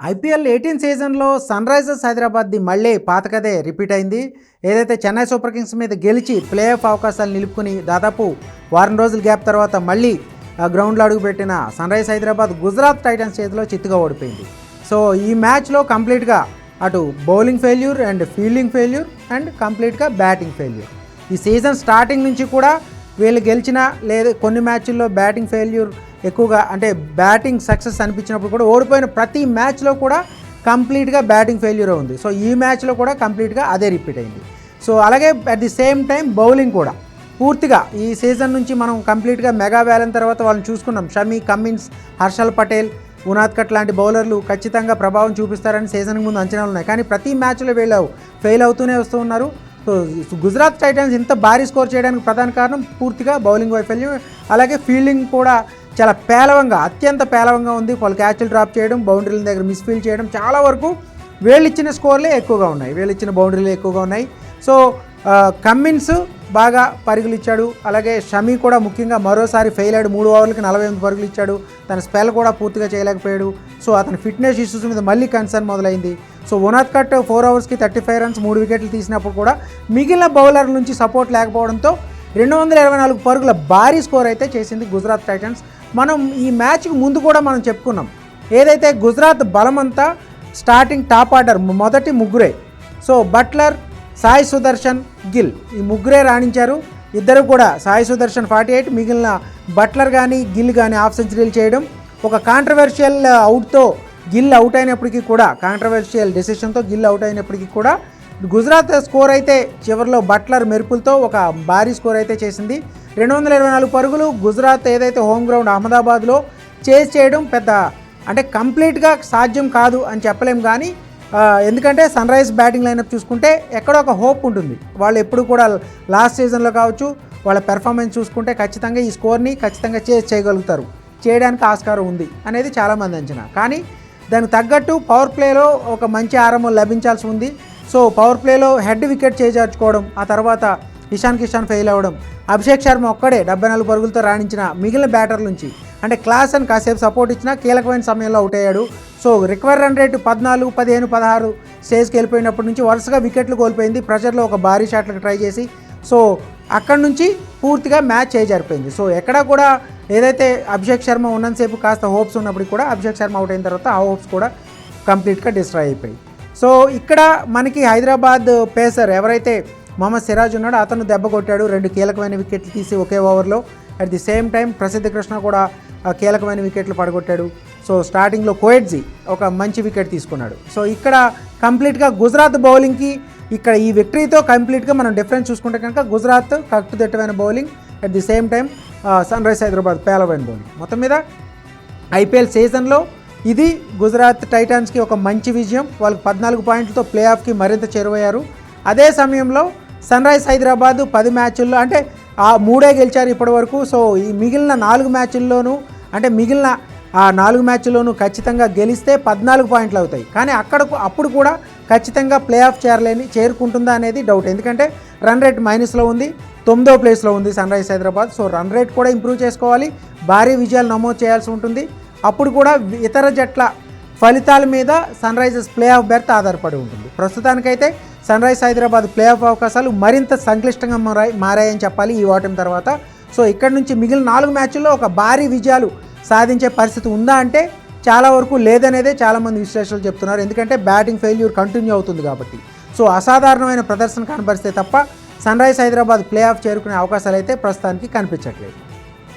IPL 18 సీజన్లో sun Risers హైదరాబాద్ది మళ్ళీ పాత కథే రిపీట్ అయింది. ఏదైతే చెన్నై సూపర్ కింగ్స్ మీద గెలిచి ప్లే ఆఫ్ అవకాశాలు నిలుపుకుని దాదాపు వారం రోజుల గ్యాప్ తర్వాత మళ్ళీ గ్రౌండ్లో అడుగుపెట్టిన Sunrisers Hyderabad Gujarat Titans చేతిలో చిత్తుగా ఓడిపోయింది. సో ఈ మ్యాచ్లో కంప్లీట్గా అటు bowling failure and fielding failure and కంప్లీట్గా బ్యాటింగ్ ఫెయిల్యూర్. ఈ సీజన్ స్టార్టింగ్ నుంచి కూడా వీళ్ళు గెలిచిన లేదా కొన్ని మ్యాచ్ల్లో బ్యాటింగ్ ఫెయిల్యూర్ ఎక్కువగా, అంటే బ్యాటింగ్ సక్సెస్ అనిపించినప్పుడు కూడా ఓడిపోయిన ప్రతి మ్యాచ్లో కూడా కంప్లీట్గా బ్యాటింగ్ ఫెయిల్యూర్ ఉంది. సో ఈ మ్యాచ్లో కూడా కంప్లీట్గా అదే రిపీట్ అయింది. సో అలాగే at the same time bowling కూడా పూర్తిగా ఈ సీజన్ నుంచి మనం కంప్లీట్గా మెగా వ్యాలెన్ తర్వాత వాళ్ళని చూసుకున్నాం. షమి, కమిన్స్, హర్షల్ పటేల్, ఉనాద్కట్ లాంటి బౌలర్లు ఖచ్చితంగా ప్రభావం చూపిస్తారని సీజన్కి ముందు అంచనాలు ఉన్నాయి. కానీ ప్రతి మ్యాచ్లో వీళ్ళు ఫెయిల్ అవుతూనే వస్తూ ఉన్నారు. సో గుజరాత్ టైటన్స్ ఇంత భారీ స్కోర్ చేయడానికి ప్రధాన కారణం పూర్తిగా బౌలింగ్ వైఫల్యం, అలాగే ఫీల్డింగ్ కూడా చాలా పేలవంగా, అత్యంత పేలవంగా ఉంది. వాళ్ళు క్యాచ్లు డ్రాప్ చేయడం, బౌండరీల దగ్గర మిస్ఫీల్డ్ చేయడం, చాలా వరకు వీళ్ళు ఇచ్చిన స్కోర్లే ఎక్కువగా ఉన్నాయి, వీళ్ళు ఇచ్చిన బౌండరీలే ఎక్కువగా ఉన్నాయి. సో కమిన్స్ బాగా పరుగులు ఇచ్చాడు, అలాగే షమి కూడా ముఖ్యంగా మరోసారి ఫెయిల్ అయ్యాడు. 3 ఓవర్లకి 48 పరుగులు ఇచ్చాడు. తన స్పెల్ కూడా పూర్తిగా చేయలేకపోయాడు. సో అతని ఫిట్నెస్ ఇష్యూస్ మీద మళ్ళీ కన్సర్న్ మొదలైంది. సో ఉనాద్కట్ 4 ఓవర్స్కి 35 రన్స్ 3 వికెట్లు తీసినప్పుడు కూడా మిగిలిన బౌలర్ల నుంచి సపోర్ట్ లేకపోవడంతో 224 పరుగుల భారీ స్కోర్ అయితే చేసింది గుజరాత్ టైటన్స్. మనం ఈ మ్యాచ్కి ముందు కూడా మనం చెప్పుకున్నాం, ఏదైతే గుజరాత్ బలమంతా స్టార్టింగ్ టాప్ ఆర్డర్ మొదటి ముగ్గురే. సో బట్లర్, సాయి సుదర్శన్, గిల్ ఈ ముగ్గురే రాణించారు. ఇద్దరు కూడా సాయి సుదర్శన్ 48, మిగిలిన బట్లర్ కానీ గిల్ కానీ హాఫ్ సెంచరీలు చేయడం. ఒక కాంట్రవర్షియల్ అవుట్తో గిల్ అవుట్ అయినప్పటికీ కూడా, కాంట్రవర్షియల్ డెసిషన్తో గిల్ అవుట్ అయినప్పటికీ కూడా గుజరాత్ స్కోర్ అయితే చివరిలో బట్లర్ మెరుపులతో ఒక భారీ స్కోర్ అయితే చేసింది. 224 పరుగులు గుజరాత్ ఏదైతే హోమ్ గ్రౌండ్ అహ్మదాబాద్లో చేజ్ చేయడం పెద్ద, అంటే కంప్లీట్గా సాధ్యం కాదు అని చెప్పలేం. కానీ ఎందుకంటే సన్ రైజ్ బ్యాటింగ్ లైనప్ చూసుకుంటే ఎక్కడో ఒక హోప్ ఉంటుంది. వాళ్ళు ఎప్పుడు కూడా లాస్ట్ సీజన్లో కావచ్చు వాళ్ళ పెర్ఫార్మెన్స్ చూసుకుంటే ఖచ్చితంగా ఈ స్కోర్ని ఖచ్చితంగా చేజ్ చేయగలుగుతారు, చేయడానికి ఆస్కారం ఉంది అనేది చాలామంది అంచనా. కానీ దానికి తగ్గట్టు పవర్ ప్లేలో ఒక మంచి ఆరంభం లభించాల్సి ఉంది. సో పవర్ ప్లేలో హెడ్ వికెట్ చేజార్చుకోవడం, ఆ తర్వాత ఇషాన్ కిషాన్ ఫెయిల్ అవ్వడం, అభిషేక్ శర్మ ఒక్కడే 74 పరుగులతో రాణించిన మిగిలిన బ్యాటర్ల నుంచి, అంటే క్లాస్ అని కాసేపు సపోర్ట్ ఇచ్చినా కీలకమైన సమయంలో అవుట్ అయ్యాడు. సో రిక్వైర్ రన్ రేటు 14, 15, 16 స్టేజ్కి వెళ్ళిపోయినప్పటి నుంచి వరుసగా వికెట్లు కోల్పోయింది. ప్రెషర్లో ఒక భారీ షాట్లకు ట్రై చేసి, సో అక్కడి నుంచి పూర్తిగా మ్యాచ్ చేజారిపోయింది. సో ఎక్కడా కూడా ఏదైతే అభిషేక్ శర్మ ఉన్నంతసేపు కాస్త హోప్స్ ఉన్నప్పటికీ కూడా అభిషేక్ శర్మ అవుట్ అయిన తర్వాత ఆ హోప్స్ కూడా కంప్లీట్గా డిస్ట్రాయ్ అయిపోయాయి. సో ఇక్కడ మనకి హైదరాబాద్ పేసర్ ఎవరైతే మొహమ్మద్ సిరాజ్ ఉన్నాడో అతను దెబ్బ కొట్టాడు, 2 కీలకమైన వికెట్లు తీసి ఒకే ఓవర్లో. అట్ ది సేమ్ టైం ప్రసిద్ధ కృష్ణ కూడా కీలకమైన వికెట్లు పడగొట్టాడు. సో స్టార్టింగ్లో కోయెట్జీ ఒక మంచి వికెట్ తీసుకున్నాడు. సో ఇక్కడ కంప్లీట్గా గుజరాత్ బౌలింగ్కి ఇక్కడ ఈ విక్టరీతో కంప్లీట్గా మనం డిఫరెన్స్ చూసుకుంటే కనుక గుజరాత్ కట్టుదిట్టమైన bowling, at the same time sun rise Hyderabad పేలవైన బౌలింగ్. మొత్తం మీద ఐపీఎల్ సీజన్లో ఇది గుజరాత్ టైటన్స్కి ఒక మంచి విజయం. వాళ్ళకి 14 పాయింట్లతో ప్లే ఆఫ్కి మరింత చేరువయ్యారు. అదే సమయంలో సన్ రైజ్ హైదరాబాద్ 10 మ్యాచ్ల్లో, అంటే ఆ 3 గెలిచారు ఇప్పటి వరకు. సో ఈ మిగిలిన 4 మ్యాచ్ల్లోనూ, అంటే మిగిలిన ఆ 4 మ్యాచ్ల్లోనూ ఖచ్చితంగా గెలిస్తే 14 పాయింట్లు అవుతాయి. కానీ అప్పుడు కూడా ఖచ్చితంగా ప్లే ఆఫ్ చేరుకుంటుందా అనేది డౌట్. ఎందుకంటే రన్ రేట్ మైనస్లో ఉంది, 9వ ప్లేస్లో ఉంది sun rise Hyderabad. So run rate కూడా ఇంప్రూవ్ చేసుకోవాలి, భారీ విజయాలు నమోదు చేయాల్సి ఉంటుంది. అప్పుడు కూడా ఇతర జట్ల ఫలితాల మీద Sunrisers playoff berth ఆధారపడి ఉంటుంది. ప్రస్తుతానికైతే sun rise Hyderabad playoff అవకాశాలు మరింత సంక్లిష్టంగా మారాయని చెప్పాలి ఈ ఓటమి తర్వాత. సో ఇక్కడ నుంచి మిగిలిన 4 మ్యాచ్ల్లో ఒక భారీ విజయాలు సాధించే పరిస్థితి ఉందా అంటే చాలా వరకు లేదనేదే చాలామంది విశ్లేషకులు చెప్తున్నారు. ఎందుకంటే బ్యాటింగ్ ఫెయిల్యూర్ కంటిన్యూ అవుతుంది కాబట్టి. సో అసాధారణమైన ప్రదర్శన కనబరిస్తే తప్ప sun rise Hyderabad playoff చేరుకునే అవకాశాలు అయితే ప్రస్తుతానికి కనిపించట్లేదు.